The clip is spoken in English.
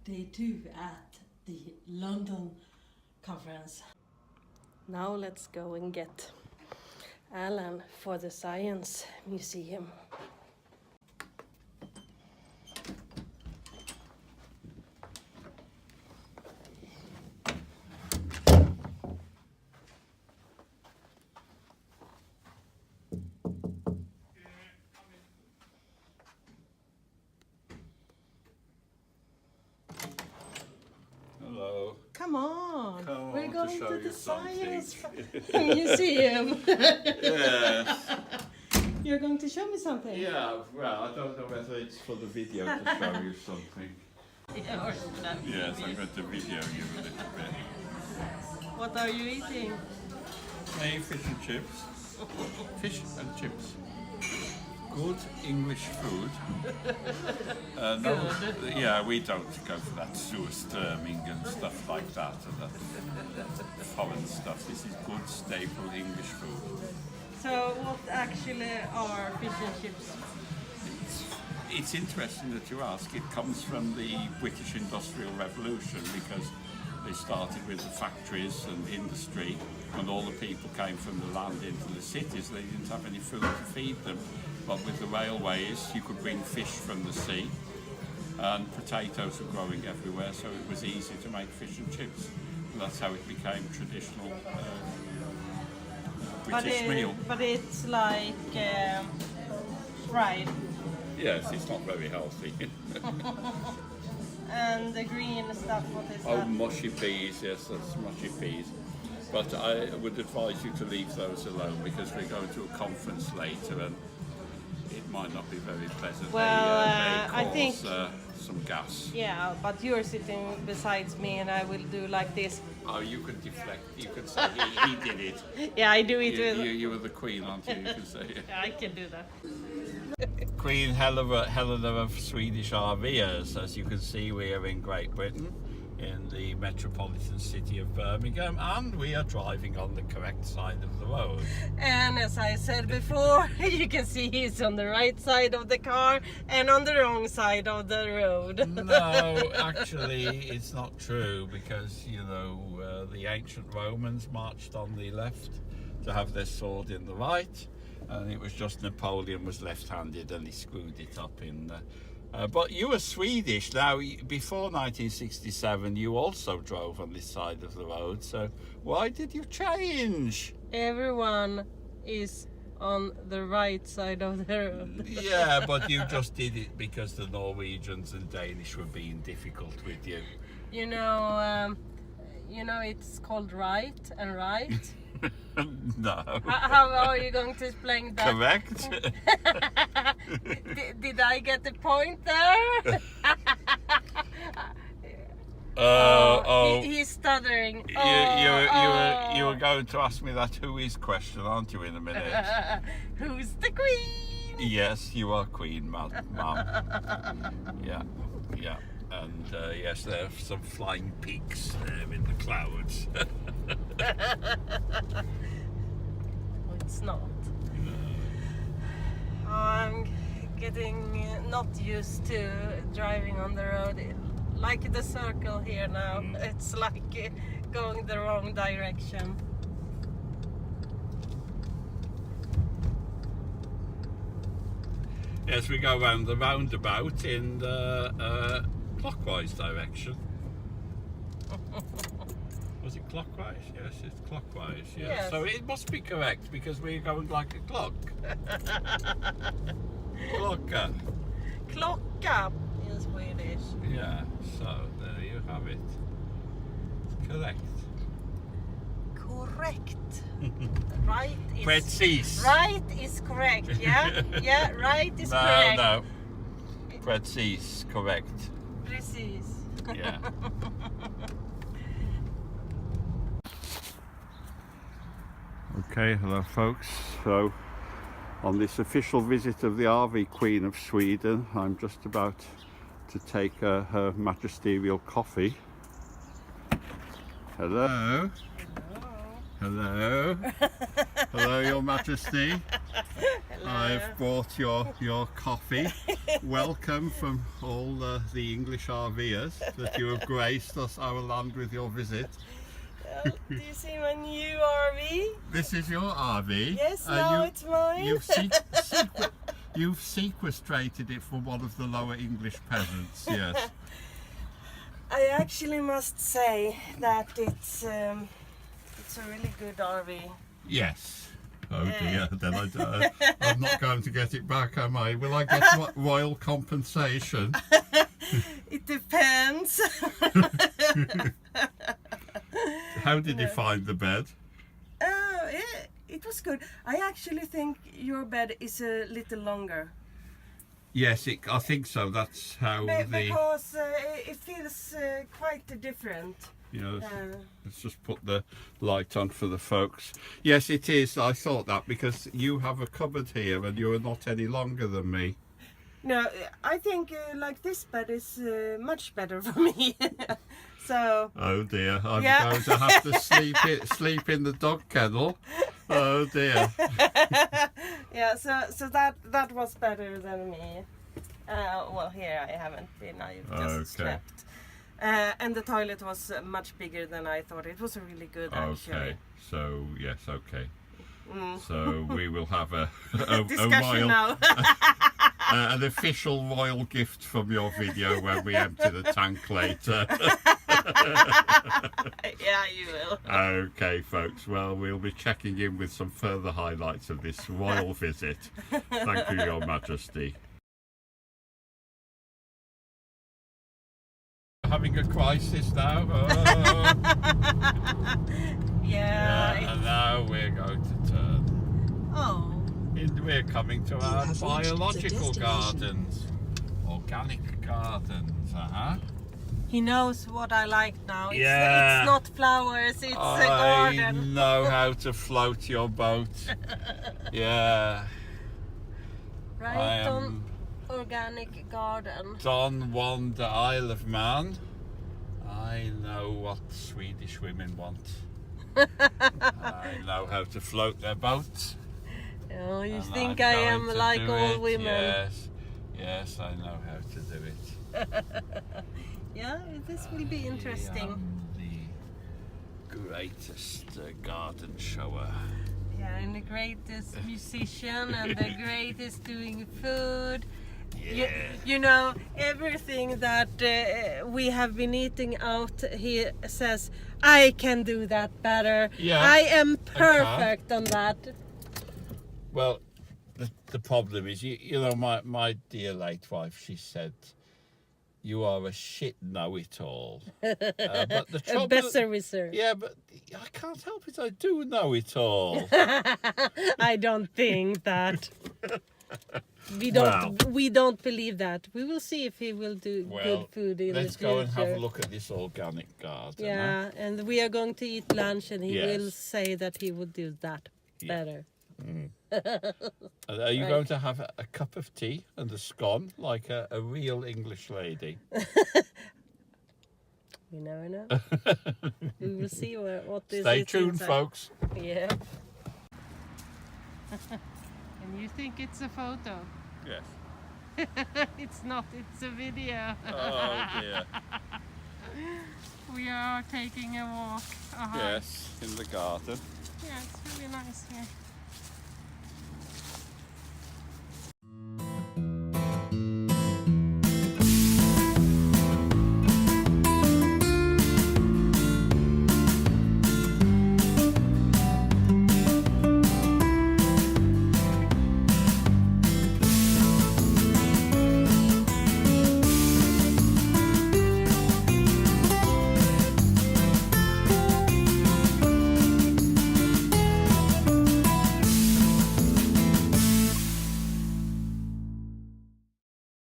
day 2 at the London conference. Now let's go and get Alan for the Science Museum. Hello. Come on, we're going to the Science something. Museum. Yes. You're going to show me something? Yeah, well, I don't know whether it's for the video to show you something. Yes, I'm going to video you a little bit. What are you eating? Hey, fish and chips. Fish and chips. Good English food. No, yeah, we don't go for that Surströmming and stuff like that, and that foreign stuff. This is good, staple English food. So what actually are fish and chips? It's interesting that you ask. It comes from the British Industrial Revolution, because they started with the factories and industry, and all the people came from the land into the cities. They didn't have any food to feed them. But with the railways, you could bring fish from the sea, and potatoes were growing everywhere, so it was easy to make fish and chips. And that's how it became traditional British meal. But it's like fried. Yes, it's not very healthy. And the green stuff, what is Oh, that? mushy peas, yes, that's mushy peas. But I would advise you to leave those alone, because we're going to a conference later and it might not be very pleasant. Well, they I think some gas. Yeah, but you're sitting besides me and I will do like this. Oh, you can deflect. You can say he did it. Yeah, I do it with... You were the queen, aren't you? You can say it. Yeah, I can do that. Queen Helena of Swedish RVers. As you can see, we are in Great Britain, in the metropolitan city of Birmingham, and we are driving on the correct side of the road. And as I said before, you can see he's on the right side of the car and on the wrong side of the road. No, actually, it's not true, because, you know, the ancient Romans marched on the left to have their sword in the right, and it was just Napoleon was left-handed and he screwed it up in... but you were Swedish. Now, before 1967, you also drove on this side of the road, so why did you change? Everyone is on the right side of the road. Yeah, but you just did it because the Norwegians and Danish were being difficult with you. You know, it's called right and right. No. How are you going to explain that? Correct. Did I get the point there? He's stuttering. You were going to ask me that who is question, aren't you, in a minute? Who's the queen? Yes, you are queen, ma'am. Yeah. And yes, there are some flying peaks there in the clouds. It's not. I'm getting not used to driving on the road. Like the circle here now, it's like going the wrong direction. Yes, we go round the roundabout in the clockwise direction. Was it clockwise? Yes, it's clockwise. Yes. So it must be correct, because we're going like a clock. Klocka. Klocka in Swedish. Yeah, so there you have it. It's correct. Correct. Right is... Precis. Right is correct, yeah? Yeah, right is correct. No. Precis, correct. Precis. Yeah. Okay, hello folks. So on this official visit of the RV Queen of Sweden, I'm just about to take her magisterial coffee. Hello. Hello. Hello, Your Majesty. I've bought your coffee. Welcome from all the English RVers that you have graced our land with your visit. Do you see my new RV? This is your RV. Yes, now it's mine. You've sequestrated it from one of the lower English peasants, yes. I actually must say that it's a really good RV. Yes. Oh dear, then I'm not going to get it back, am I? Will I get royal compensation? It depends. How did you find the bed? It was good. I actually think your bed is a little longer. Yes, I think so. That's how because it feels quite different. You know, let's just put the light on for the folks. Yes, it is. I thought that because you have a cupboard here and you're not any longer than me. No, I think like this bed is much better for me. So. Oh dear, I'm going to have to sleep in the dog kennel. Oh dear. Yeah, so that was better than me. Well, here I haven't been. I've just slept. And the toilet was much bigger than I thought. It was really good, actually. Okay, so yes, okay. So we will have a discussion now. An official royal gift from your video when we empty the tank later. Yeah, you will. Okay, folks. Well, we'll be checking in with some further highlights of this royal visit. Thank you, Your Majesty. Having a crisis now. Oh. Yeah. And now we're going to turn. Oh. We're coming to our biological gardens, organic gardens. He knows what I like now. Yeah. It's not flowers, it's a I garden. know how to float your boat. Yeah. Right on organic garden. Don Juan the Isle of Man. I know what Swedish women want. I know how to float their boats. Oh, you think I am like all women? Yes, I know how to do it. Yeah, this will be interesting. I am the greatest garden shower. Yeah, and the greatest musician and the greatest doing food. Yeah. You know, everything that we have been eating out, he says, I can do that better. Yeah, I am perfect on that. Well, the problem is, you know, my dear late wife, she said, you are a shit know-it-all. But the trouble, a besserwisser. Yeah, but I can't help it. I do know it all. I don't think that. We don't believe that. We will see if he will do good food in the future. Let's go and have a look at this organic garden. Yeah, and we are going to eat lunch, and he will say that he would do that better. Mm. Are you going to have a cup of tea and a scone like a real English lady? You never know. We will see what this is. Stay tuned, inside. folks. Yeah. And you think it's a photo? Yes. It's not, it's a video. Oh dear. We are taking a walk. Yes, in the garden. Yeah, it's really nice here.